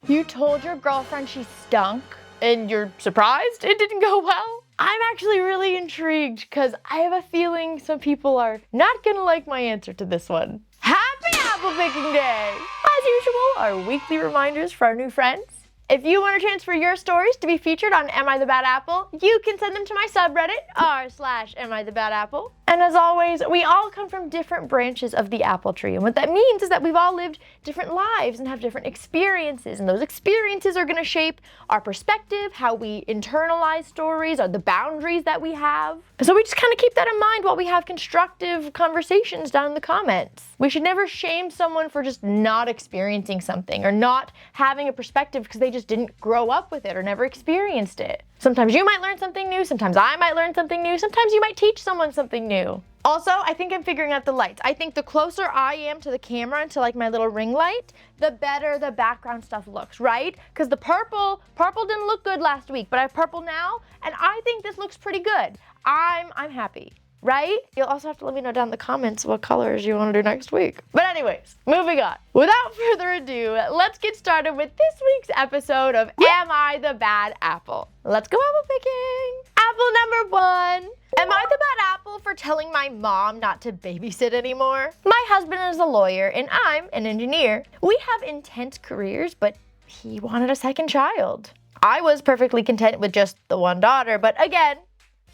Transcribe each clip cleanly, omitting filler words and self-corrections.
You told your girlfriend she stunk and you're surprised it didn't go well? I'm actually really intrigued because I have a feeling some people are not gonna like my answer to this one. Happy apple picking day! As usual, our weekly reminders for our new friends. If you want a chance for your stories to be featured on Am I the Bad Apple, you can send them to my subreddit, r/AmITheBadApple. And as always, we all come from different branches of the apple tree. And what that means is that we've all lived different lives and have different experiences. And those experiences are gonna shape our perspective, how we internalize stories, or the boundaries that we have. So we just kind of keep that in mind while we have constructive conversations down in the comments. We should never shame someone for just not experiencing something or not having a perspective because they just didn't grow up with it or never experienced it. Sometimes you might learn something new, sometimes I might learn something new, sometimes you might teach someone something new. Also, I think I'm figuring out the lights. I think the closer I am to the camera and to like my little ring light, the better the background stuff looks, right? Because the purple didn't look good last week, but I have purple now, and I think this looks pretty good. I'm happy. Right? You'll also have to let me know down in the comments what colors you want to do next week. But anyways, moving on. Without further ado, let's get started with this week's episode of Am I the Bad Apple? Let's go apple picking. Apple number 1. Am I the bad apple for telling my mom not to babysit anymore? My husband is a lawyer and I'm an engineer. We have intense careers, but he wanted a second child. I was perfectly content with just the one daughter, but again,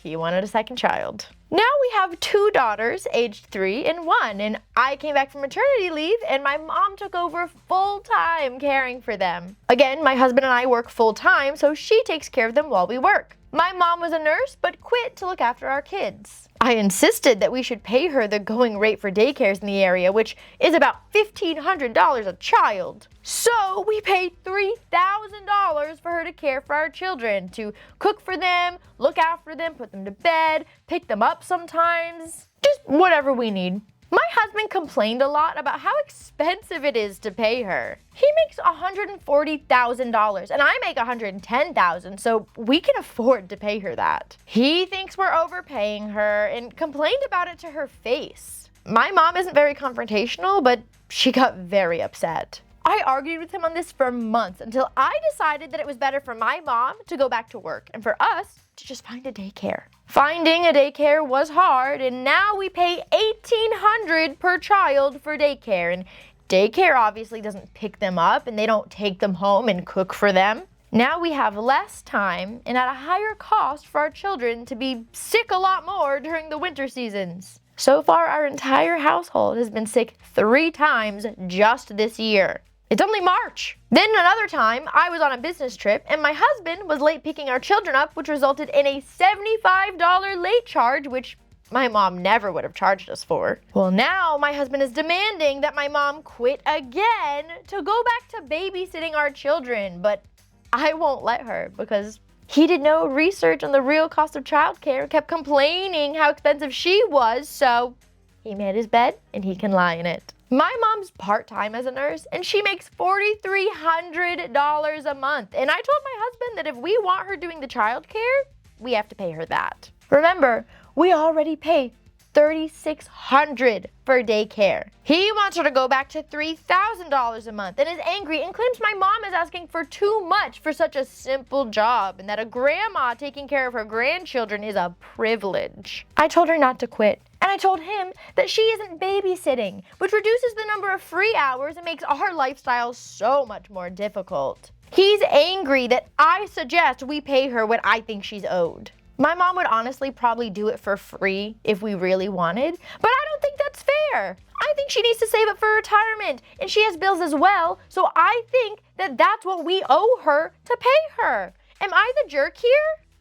he wanted a second child. Now we have 2 daughters, aged 3 and 1, and I came back from maternity leave and my mom took over full-time caring for them. Again, my husband and I work full-time, so she takes care of them while we work. My mom was a nurse, but quit to look after our kids. I insisted that we should pay her the going rate for daycares in the area, which is about $1,500 a child. So we paid $3,000 for her to care for our children, to cook for them, look after them, put them to bed, pick them up sometimes, just whatever we need. My husband complained a lot about how expensive it is to pay her. He makes $140,000 and I make $110,000, so we can afford to pay her that. He thinks we're overpaying her and complained about it to her face. My mom isn't very confrontational, but she got very upset. I argued with him on this for months until I decided that it was better for my mom to go back to work and for us to just find a daycare. Finding a daycare was hard, and now we pay $1,800 per child for daycare, and daycare obviously doesn't pick them up and they don't take them home and cook for them. Now we have less time and at a higher cost for our children to be sick a lot more during the winter seasons. So far, our entire household has been sick 3 times just this year. It's only March. Then another time, I was on a business trip and my husband was late picking our children up, which resulted in a $75 late charge, which my mom never would have charged us for. Well, now my husband is demanding that my mom quit again to go back to babysitting our children, but I won't let her because he did no research on the real cost of childcare and kept complaining how expensive she was, so he made his bed and he can lie in it. My mom's part-time as a nurse and she makes $4,300 a month. And I told my husband that if we want her doing the childcare, we have to pay her that. Remember, we already pay $3,600 for daycare. He wants her to go back to $3,000 a month and is angry and claims my mom is asking for too much for such a simple job and that a grandma taking care of her grandchildren is a privilege. I told her not to quit. And I told him that she isn't babysitting, which reduces the number of free hours and makes our lifestyle so much more difficult. He's angry that I suggest we pay her what I think she's owed. My mom would honestly probably do it for free if we really wanted, but I don't think that's fair. I think she needs to save up for retirement, and she has bills as well, so I think that that's what we owe her to pay her. Am I the jerk here?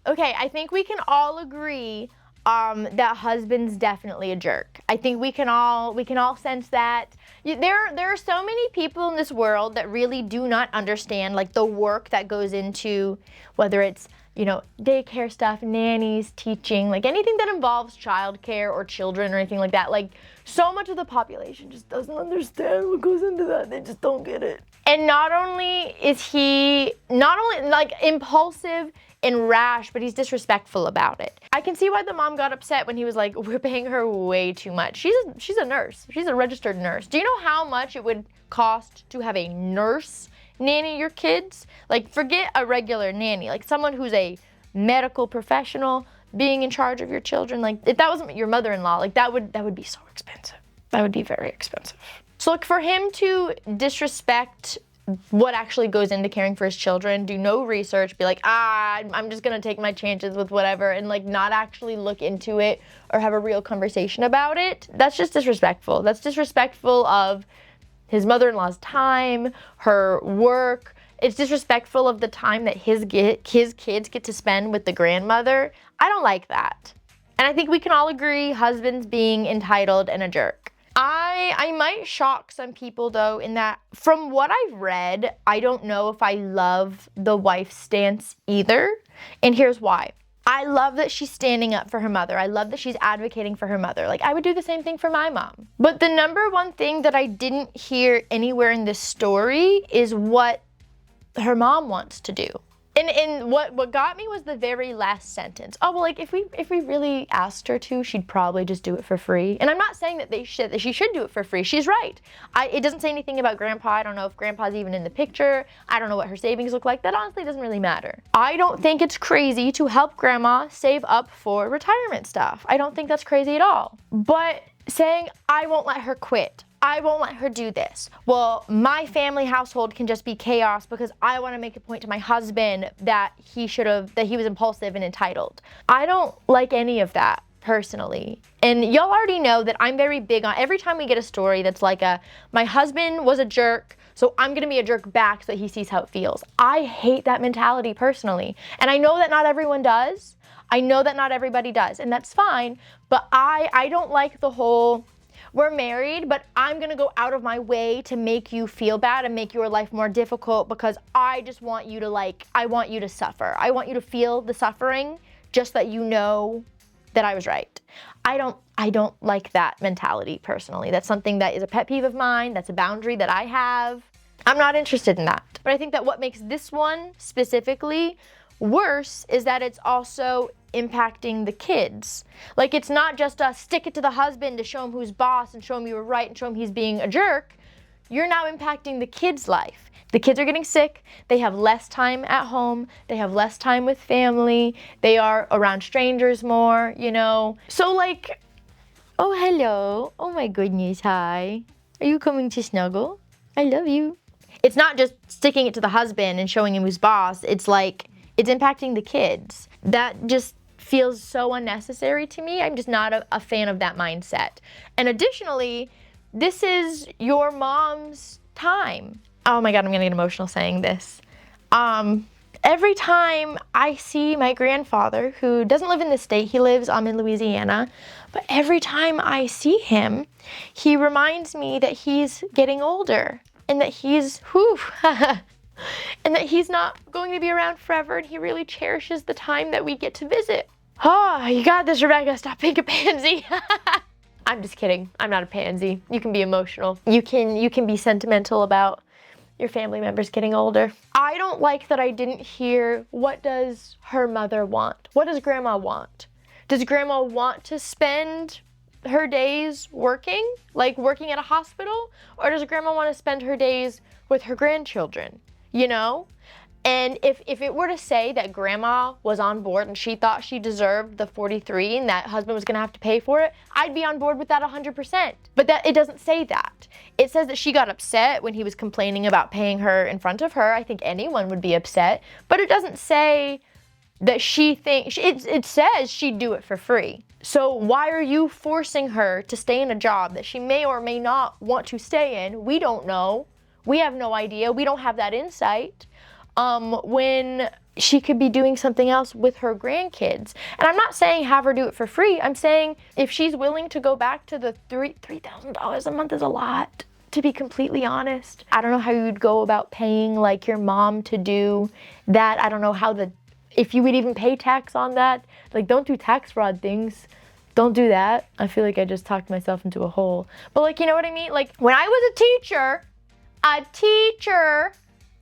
Okay, I think we can all agree that husband's definitely a jerk. I think we can all sense that. There are so many people in this world that really do not understand like the work that goes into whether it's, you know, daycare stuff, nannies, teaching, like anything that involves childcare or children or anything like that. Like so much of the population just doesn't understand what goes into that. They just don't get it. And not only is he like impulsive and rash, but he's disrespectful about it. I can see why the mom got upset when he was like, we're paying her way too much. She's a nurse. She's a registered nurse. Do you know how much it would cost to have a nurse nanny your kids, like forget a regular nanny, like someone who's a medical professional being in charge of your children, like if that wasn't your mother-in-law, like that would be so expensive. That would be very expensive. So like for him to disrespect what actually goes into caring for his children, do no research, be like, I'm just gonna take my chances with whatever, and like not actually look into it or have a real conversation about it, that's just disrespectful. That's disrespectful of his mother-in-law's time, her work. It's disrespectful of the time that his kids get to spend with the grandmother. I don't like that. And I think we can all agree husbands being entitled and a jerk. I might shock some people though in that from what I've read, I don't know if I love the wife's stance either. And here's why. I love that she's standing up for her mother. I love that she's advocating for her mother. Like I would do the same thing for my mom. But the number one thing that I didn't hear anywhere in this story is what her mom wants to do. And what got me was the very last sentence. Oh, well, like if we really asked her to, she'd probably just do it for free. And I'm not saying that she should do it for free. She's right. It doesn't say anything about grandpa. I don't know if grandpa's even in the picture. I don't know what her savings look like. That honestly doesn't really matter. I don't think it's crazy to help grandma save up for retirement stuff. I don't think that's crazy at all. But saying, I won't let her quit, I won't let her do this. Well, my family household can just be chaos because I want to make a point to my husband that he was impulsive and entitled. I don't like any of that personally. And y'all already know that I'm very big on, every time we get a story that's like my husband was a jerk, so I'm gonna be a jerk back so that he sees how it feels. I hate that mentality personally. And I know that not everyone does. I know that not everybody does, and that's fine. But I don't like the whole, we're married, but I'm gonna go out of my way to make you feel bad and make your life more difficult because I just want you to I want you to suffer. I want you to feel the suffering just that you know that I was right. I don't like that mentality personally. That's something that is a pet peeve of mine. That's a boundary that I have. I'm not interested in that. But I think that what makes this one specifically worse is that it's also impacting the kids. Like it's not just a stick it to the husband to show him who's boss and show him you were right and show him he's being a jerk. You're now impacting the kid's life. The kids are getting sick. They have less time at home. They have less time with family. They are around strangers more, you know. So like, oh, hello. Oh my goodness, hi. Are you coming to snuggle? I love you. It's not just sticking it to the husband and showing him who's boss. It's like, it's impacting the kids. That just feels so unnecessary to me. I'm just not a fan of that mindset. And additionally, this is your mom's time. Oh my God, I'm gonna get emotional saying this. Every time I see my grandfather, who doesn't live in the state, he lives in Louisiana, but every time I see him, he reminds me that he's getting older and that he's, and that he's not going to be around forever, and he really cherishes the time that we get to visit. Oh, you got this, Rebecca. Stop being a pansy. I'm just kidding. I'm not a pansy. You can be emotional. You can be sentimental about your family members getting older. I don't like that I didn't hear, what does her mother want? What does grandma want? Does grandma want to spend her days working, like working at a hospital? Or does grandma want to spend her days with her grandchildren? You know? And if it were to say that grandma was on board and she thought she deserved the 43 and that husband was gonna have to pay for it, I'd be on board with that 100%. But that it doesn't say that. It says that she got upset when he was complaining about paying her in front of her. I think anyone would be upset. But it doesn't say that she thinks, it says she'd do it for free. So why are you forcing her to stay in a job that she may or may not want to stay in? We don't know. We have no idea. We don't have that insight. When she could be doing something else with her grandkids. And I'm not saying have her do it for free. I'm saying if she's willing to go back to the $3,000 a month is a lot, to be completely honest. I don't know how you'd go about paying like your mom to do that. I don't know if you would even pay tax on that. Like, don't do tax fraud things. Don't do that. I feel like I just talked myself into a hole. But like, you know what I mean? Like when I was a teacher,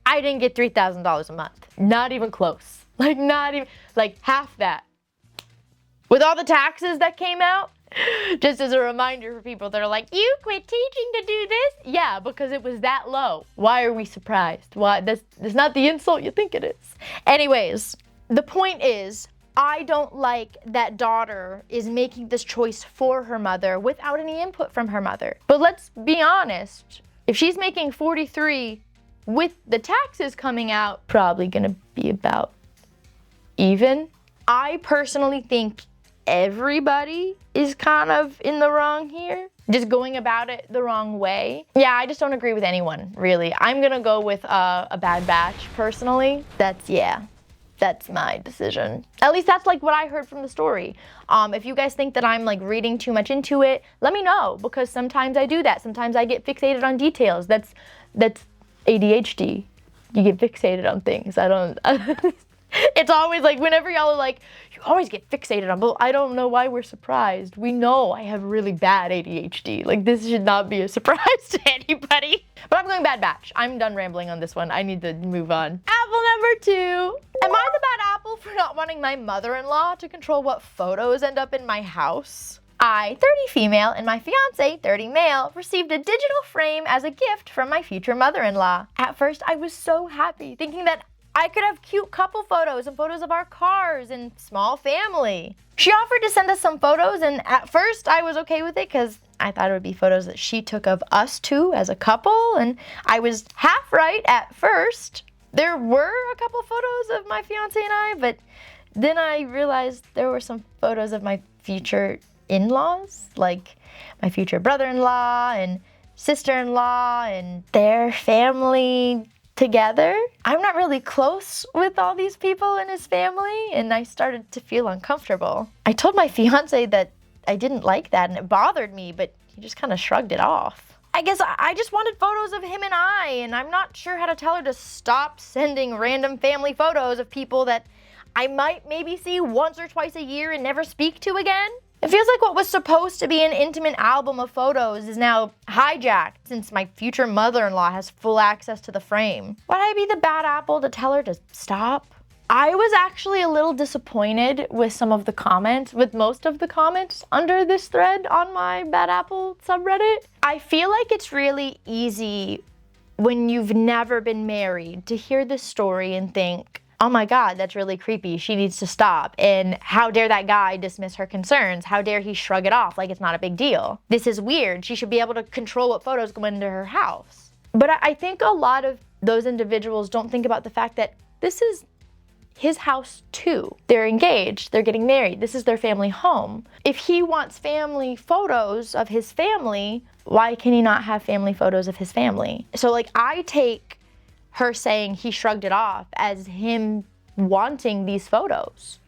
I didn't get $3,000 a month. Not even close. Like not even, like half that. With all the taxes that came out, Just as a reminder for people that are like, you quit teaching to do this? Yeah, because it was that low. Why are we surprised? Why? That's not the insult you think it is. Anyways, the point is, I don't like that daughter is making this choice for her mother without any input from her mother. But let's be honest, if she's making 43 with the taxes coming out, probably gonna be about even. I personally think everybody is kind of in the wrong here, just going about it the wrong way. Yeah, I just don't agree with anyone, really. I'm gonna go with a bad batch, personally. That's my decision. At least that's like what I heard from the story. If you guys think that I'm like reading too much into it, let me know, because sometimes I do that. Sometimes I get fixated on details. That's ADHD. You get fixated on things. I don't, it's always like whenever y'all are like, you always get fixated on, but I don't know why we're surprised. We know I have really bad ADHD. Like, this should not be a surprise to anybody. But I'm going bad batch. I'm done rambling on this one. I need to move on. Apple number 2. Am I the bad apple for not wanting my mother-in-law to control what photos end up in my house? I, 30 female, and my fiance, 30 male, received a digital frame as a gift from my future mother-in-law. At first, I was so happy, thinking that I could have cute couple photos and photos of our cars and small family. She offered to send us some photos, and at first I was okay with it because I thought it would be photos that she took of us two as a couple, and I was half right at first. There were a couple photos of my fiance and I, but then I realized there were some photos of my future in-laws, like my future brother-in-law and sister-in-law and their family together. I'm not really close with all these people in his family, and I started to feel uncomfortable. I told my fiance that I didn't like that and it bothered me, but he just kind of shrugged it off. I guess I just wanted photos of him and I, and I'm not sure how to tell her to stop sending random family photos of people that I might maybe see once or twice a year and never speak to again. It feels like what was supposed to be an intimate album of photos is now hijacked since my future mother-in-law has full access to the frame. Would I be the bad apple to tell her to stop? I was actually a little disappointed with some of the comments, with most of the comments under this thread on my Bad Apple subreddit. I feel like it's really easy when you've never been married to hear this story and think, oh my God, that's really creepy. She needs to stop. And how dare that guy dismiss her concerns? How dare he shrug it off like it's not a big deal? This is weird. She should be able to control what photos go into her house. But I think a lot of those individuals don't think about the fact that this is his house too. They're engaged, they're getting married, this is their family home. If he wants family photos of his family, why can he not have family photos of his family? So like, I take her saying he shrugged it off as him wanting these photos.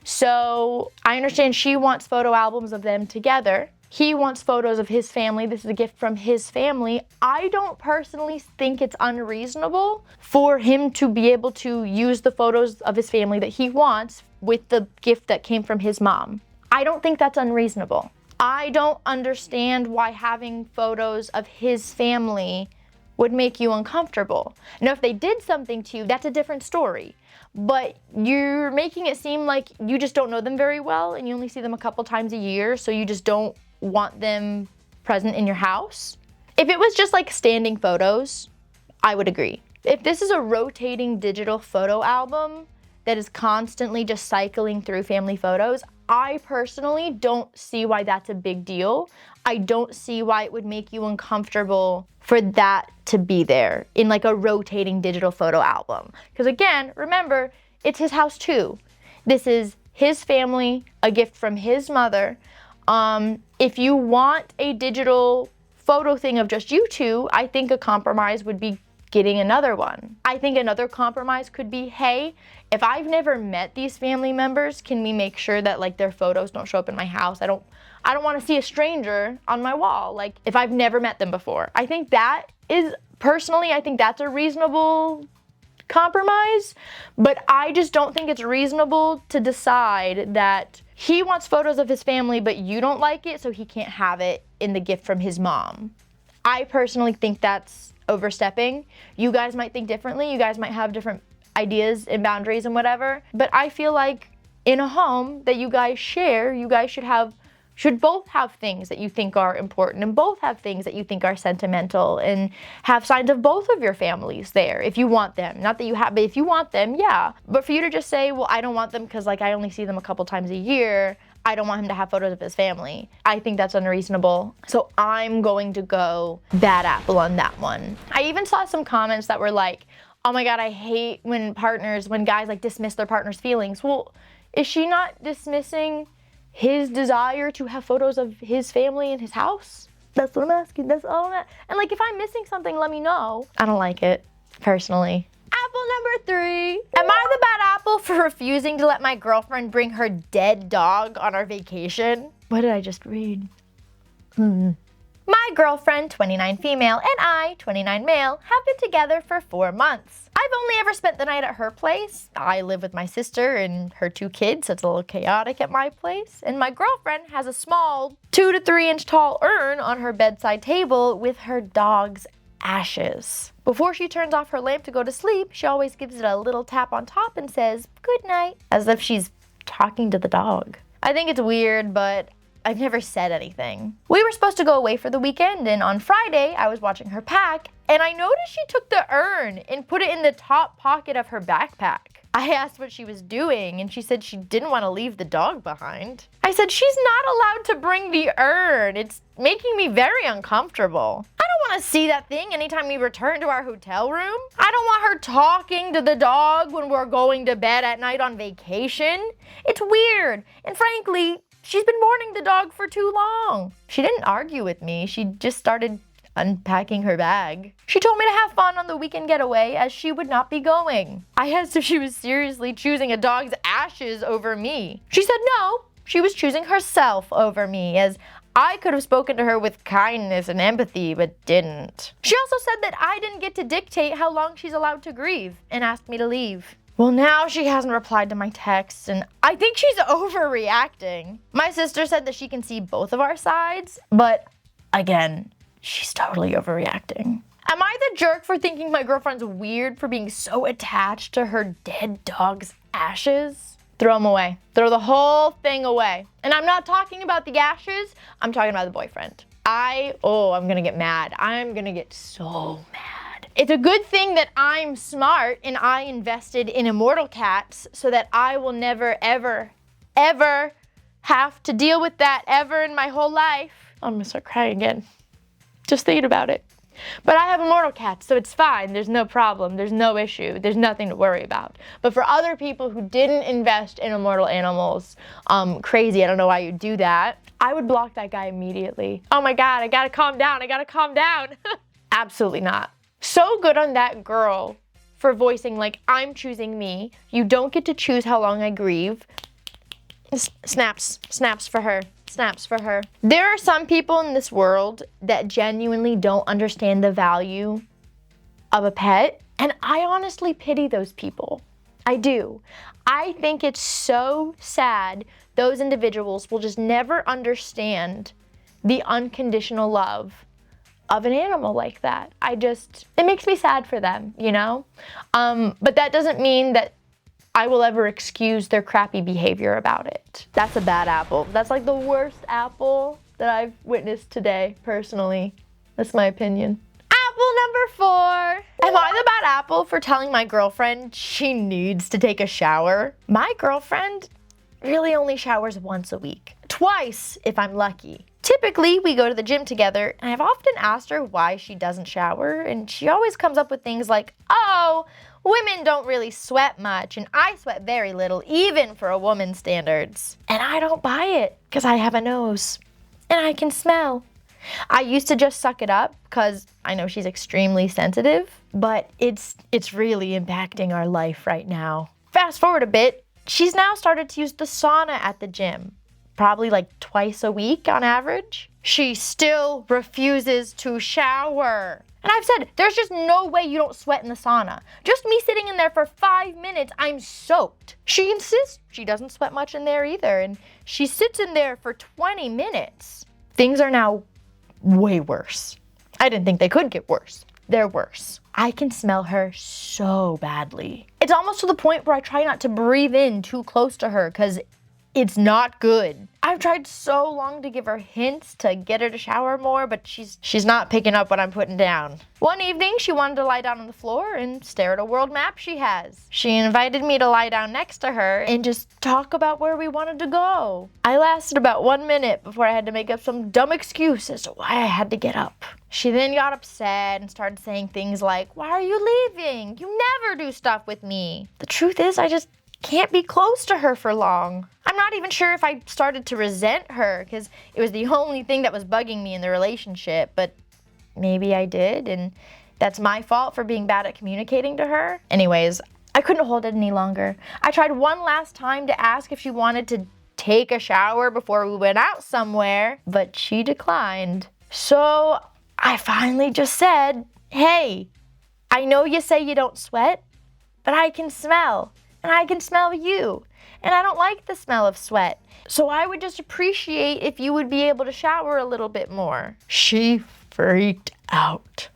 So I understand she wants photo albums of them together. He wants photos of his family. This is a gift from his family. I don't personally think it's unreasonable for him to be able to use the photos of his family that he wants with the gift that came from his mom. I don't think that's unreasonable. I don't understand why having photos of his family would make you uncomfortable. Now, if they did something to you, that's a different story. But you're making it seem like you just don't know them very well and you only see them a couple times a year, so you just don't want them present in your house. If it was just like standing photos, I would agree. If this is a rotating digital photo album that is constantly just cycling through family photos, I personally don't see why that's a big deal. I don't see why it would make you uncomfortable for that to be there in like a rotating digital photo album. Because again, remember, it's his house too. This is his family, a gift from his mother. If you want a digital photo thing of just you two, I think a compromise would be getting another one. I think another compromise could be, hey, if I've never met these family members, can we make sure that like their photos don't show up in my house? I don't want to see a stranger on my wall, like if I've never met them before. I think that is, personally, I think that's a reasonable compromise, but I just don't think it's reasonable to decide that he wants photos of his family, but you don't like it, so he can't have it in the gift from his mom. I personally think that's overstepping. You guys might think differently. You guys might have different ideas and boundaries and whatever, but I feel like in a home that you guys share, you guys should have should both have things that you think are important and both have things that you think are sentimental and have signs of both of your families there if you want them. Not that you have, but if you want them, yeah. But for you to just say, well, I don't want them because like I only see them a couple times a year, I don't want him to have photos of his family, I think that's unreasonable. So I'm going to go bad apple on that one. I even saw some comments that were like, oh my God, I hate when guys like dismiss their partner's feelings. Well, is she not dismissing his desire to have photos of his family in his house? That's what I'm asking. That's all I'm asking. And like, if I'm missing something, let me know. I don't like it, personally. Apple number 3. Am I the bad apple for refusing to let my girlfriend bring her dead dog on our vacation? What did I just read? My girlfriend, 29 female, and I, 29 male, have been together for 4 months. I've only ever spent the night at her place. I live with my sister and her 2 kids, so it's a little chaotic at my place. And my girlfriend has a small 2 to 3 inch tall urn on her bedside table with her dog's ashes. Before she turns off her lamp to go to sleep, she always gives it a little tap on top and says, "Good night," as if she's talking to the dog. I think it's weird, but I've never said anything. We were supposed to go away for the weekend, and on Friday, I was watching her pack, and I noticed she took the urn and put it in the top pocket of her backpack. I asked what she was doing, and she said she didn't want to leave the dog behind. I said, she's not allowed to bring the urn. It's making me very uncomfortable. I don't want to see that thing anytime we return to our hotel room. I don't want her talking to the dog when we're going to bed at night on vacation. It's weird, and frankly, she's been mourning the dog for too long. She didn't argue with me. She just started unpacking her bag. She told me to have fun on the weekend getaway as she would not be going. I asked if she was seriously choosing a dog's ashes over me. She said no, she was choosing herself over me, as I could have spoken to her with kindness and empathy, but didn't. She also said that I didn't get to dictate how long she's allowed to grieve and asked me to leave. Well, now she hasn't replied to my texts, and I think she's overreacting. My sister said that she can see both of our sides, but again, she's totally overreacting. Am I the jerk for thinking my girlfriend's weird for being so attached to her dead dog's ashes? Throw them away. Throw the whole thing away. And I'm not talking about the ashes, I'm talking about the boyfriend. I'm gonna get mad. I'm gonna get so mad. It's a good thing that I'm smart and I invested in immortal cats so that I will never, ever, ever have to deal with that ever in my whole life. I'm gonna start crying again, just thinking about it. But I have immortal cats, so it's fine. There's no problem. There's no issue. There's nothing to worry about. But for other people who didn't invest in immortal animals, crazy, I don't know why you do that. I would block that guy immediately. Oh my God, I gotta calm down. I gotta calm down. Absolutely not. So good on that girl for voicing like, I'm choosing me. You don't get to choose how long I grieve. Snaps for her. Snaps for her. There are some people in this world that genuinely don't understand the value of a pet, and I honestly pity those people. I do. I think it's so sad those individuals will just never understand the unconditional love of an animal like that. It makes me sad for them, you know? But that doesn't mean that I will ever excuse their crappy behavior about it. That's a bad apple. That's like the worst apple that I've witnessed today, personally. That's my opinion. Apple number 4. Am I the bad apple for telling my girlfriend she needs to take a shower? My girlfriend really only showers once a week. Twice if I'm lucky. Typically, we go to the gym together, and I've often asked her why she doesn't shower, and she always comes up with things like, oh, women don't really sweat much, and I sweat very little, even for a woman's standards. And I don't buy it, because I have a nose, and I can smell. I used to just suck it up, because I know she's extremely sensitive, but it's really impacting our life right now. Fast forward a bit, she's now started to use the sauna at the gym. Probably like twice a week on average. She still refuses to shower. And I've said, there's just no way you don't sweat in the sauna. Just me sitting in there for 5 minutes, I'm soaked. She insists she doesn't sweat much in there either, and she sits in there for 20 minutes. Things are now way worse. I didn't think they could get worse. They're worse. I can smell her so badly. It's almost to the point where I try not to breathe in too close to her because It's not good. I've tried so long to give her hints to get her to shower more, but she's not picking up what I'm putting down. One evening, she wanted to lie down on the floor and stare at a world map she has. She invited me to lie down next to her and just talk about where we wanted to go. I lasted about 1 minute before I had to make up some dumb excuse as to why I had to get up. She then got upset and started saying things like, "Why are you leaving? You never do stuff with me." The truth is, I just can't be close to her for long. I'm not even sure if I started to resent her because it was the only thing that was bugging me in the relationship, but maybe I did, and that's my fault for being bad at communicating to her. Anyways, I couldn't hold it any longer. I tried one last time to ask if she wanted to take a shower before we went out somewhere, but she declined. So I finally just said, "Hey, I know you say you don't sweat, but I can smell. And I can smell you, and I don't like the smell of sweat. So I would just appreciate if you would be able to shower a little bit more." She freaked out.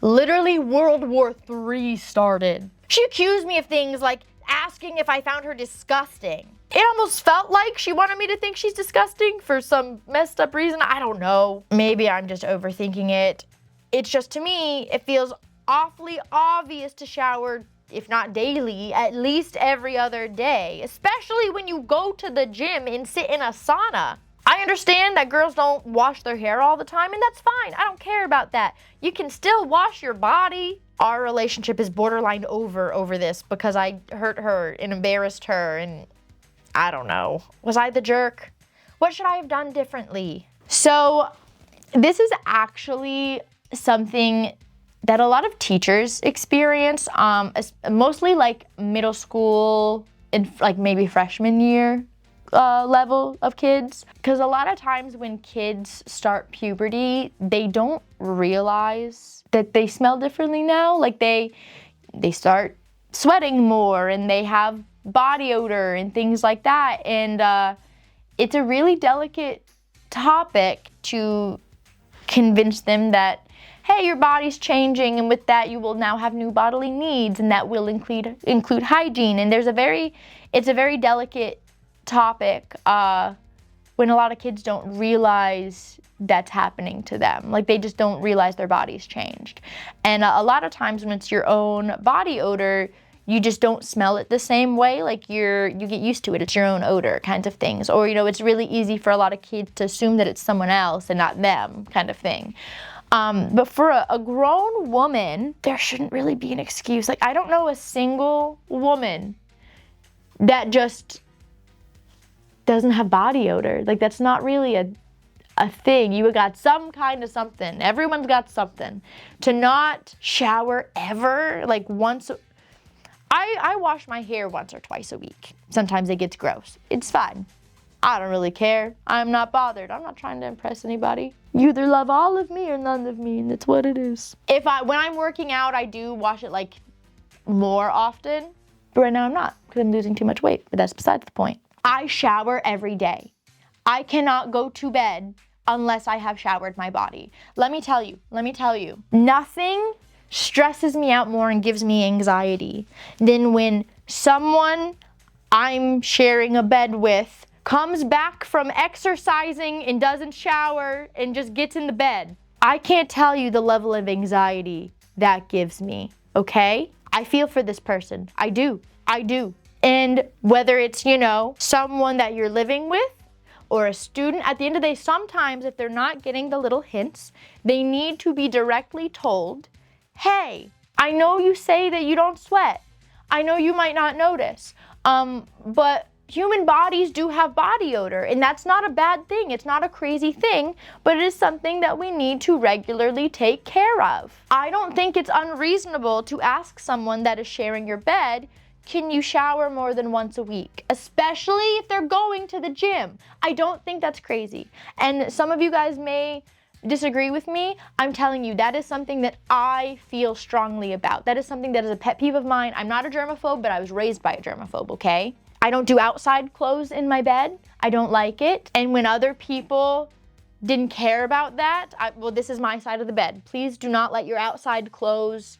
Literally World War III started. She accused me of things like asking if I found her disgusting. It almost felt like she wanted me to think she's disgusting for some messed up reason. I don't know. Maybe I'm just overthinking it. It's just, to me, it feels awfully obvious to shower, if not daily, at least every other day, especially when you go to the gym and sit in a sauna. I understand that girls don't wash their hair all the time, and that's fine. I don't care about that. You can still wash your body. Our relationship is borderline over this because I hurt her and embarrassed her, and I don't know. Was I the jerk? What should I have done differently? So this is actually something that a lot of teachers experience, mostly like middle school and like maybe freshman year level of kids. Because a lot of times when kids start puberty, they don't realize that they smell differently now. Like they start sweating more and they have body odor and things like that. And it's a really delicate topic to convince them that, hey, your body's changing, and with that you will now have new bodily needs, and that will include hygiene. And it's a very delicate topic when a lot of kids don't realize that's happening to them. Like they just don't realize their body's changed. And a lot of times when it's your own body odor, you just don't smell it the same way. Like you get used to it. It's your own odor kinds of things. Or, it's really easy for a lot of kids to assume that it's someone else and not them kind of thing. But for a grown woman, there shouldn't really be an excuse. Like, I don't know a single woman that just doesn't have body odor. Like, that's not really a thing. You got some kind of something. Everyone's got something. To not shower ever, like once, I wash my hair once or twice a week. Sometimes it gets gross. It's fine. I don't really care. I'm not bothered. I'm not trying to impress anybody. You either love all of me or none of me, and that's what it is. When I'm working out, I do wash it like more often. But right now I'm not, because I'm losing too much weight, but that's besides the point. I shower every day. I cannot go to bed unless I have showered my body. Let me tell you, nothing stresses me out more and gives me anxiety than when someone I'm sharing a bed with comes back from exercising and doesn't shower and just gets in the bed. I can't tell you the level of anxiety that gives me, okay? I feel for this person. I do. And whether it's, someone that you're living with or a student, at the end of the day, sometimes if they're not getting the little hints, they need to be directly told, hey, I know you say that you don't sweat. I know you might not notice, but human bodies do have body odor, and that's not a bad thing. It's not a crazy thing, but it is something that we need to regularly take care of. I don't think it's unreasonable to ask someone that is sharing your bed, can you shower more than once a week? Especially if they're going to the gym. I don't think that's crazy. And some of you guys may disagree with me. I'm telling you, that is something that I feel strongly about. That is something that is a pet peeve of mine. I'm not a germaphobe, but I was raised by a germaphobe, okay? I don't do outside clothes in my bed. I don't like it. And when other people didn't care about that, this is my side of the bed. Please do not let your outside clothes,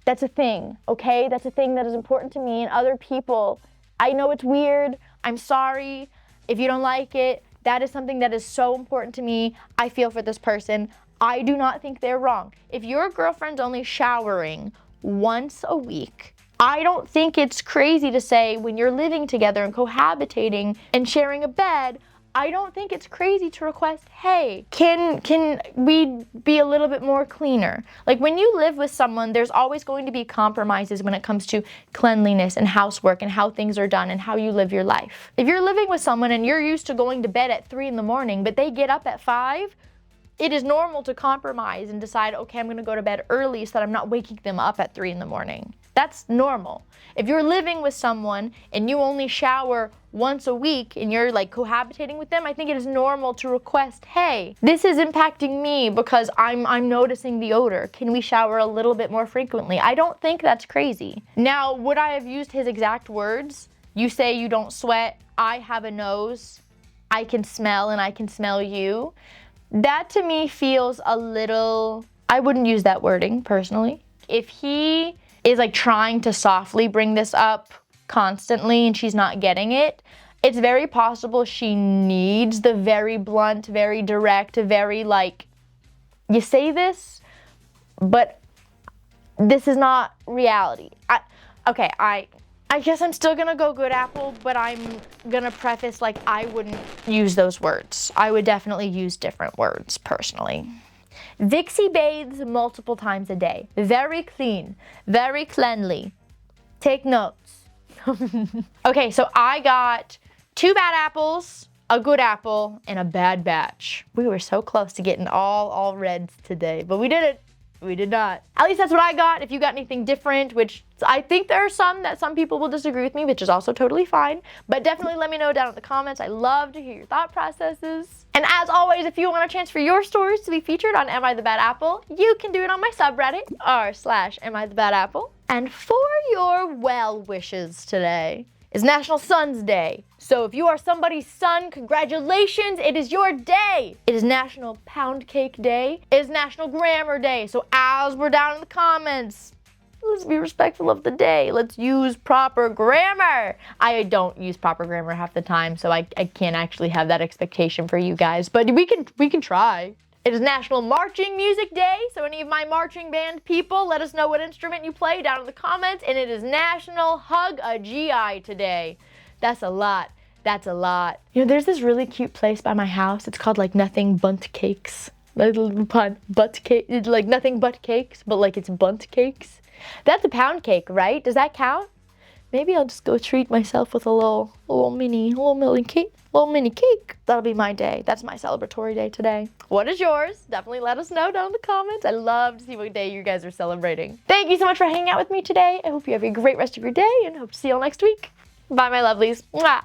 that's a thing, okay? That's a thing that is important to me, and other people, I know it's weird. I'm sorry if you don't like it. That is something that is so important to me. I feel for this person. I do not think they're wrong. If your girlfriend's only showering once a week, I don't think it's crazy to say when you're living together and cohabitating and sharing a bed, I don't think it's crazy to request, hey, can we be a little bit more cleaner? Like when you live with someone, there's always going to be compromises when it comes to cleanliness and housework and how things are done and how you live your life. If you're living with someone and you're used to going to bed at 3 in the morning, but they get up at 5, it is normal to compromise and decide, okay, I'm gonna go to bed early so that I'm not waking them up at 3 in the morning. That's normal. If you're living with someone and you only shower once a week and you're like cohabitating with them, I think it is normal to request, hey, this is impacting me because I'm noticing the odor. Can we shower a little bit more frequently? I don't think that's crazy. Now, would I have used his exact words? You say you don't sweat, I have a nose, I can smell and I can smell you. That to me feels a little, I wouldn't use that wording personally. If he is like trying to softly bring this up constantly and she's not getting it, it's very possible she needs the very blunt, very direct, very like, you say this, but this is not reality. I guess I'm still gonna go good apple, but I'm gonna preface like I wouldn't use those words. I would definitely use different words personally. Vixie bathes multiple times a day. Very clean, very cleanly. Take notes. Okay, so I got 2 bad apples, a good apple, and a bad batch. We were so close to getting all reds today, but we did it. We did not. At least that's what I got. If you got anything different, which I think there are some people will disagree with me, which is also totally fine. But definitely let me know down in the comments. I love to hear your thought processes. And as always, if you want a chance for your stories to be featured on Am I the Bad Apple, you can do it on my subreddit, r/AmITheBadApple. And for your well wishes today is National Sons Day. So if you are somebody's son, congratulations, it is your day. It is National Pound Cake Day. It is National Grammar Day. So as we're down in the comments, let's be respectful of the day. Let's use proper grammar. I don't use proper grammar half the time, so I can't actually have that expectation for you guys, but we can try. It is National Marching Music Day, so any of my marching band people, let us know what instrument you play down in the comments. And it is National Hug a GI today. That's a lot. That's a lot. You know, there's this really cute place by my house. It's called like Nothing Bunt Cakes. Like a little pun, butt cake, like nothing but cakes, but like it's bunt cakes. That's a pound cake, right? Does that count? Maybe I'll just go treat myself with a little mini cake. That'll be my day. That's my celebratory day today. What is yours? Definitely let us know down in the comments. I love to see what day you guys are celebrating. Thank you so much for hanging out with me today. I hope you have a great rest of your day and hope to see you all next week. Bye, my lovelies. Mwah.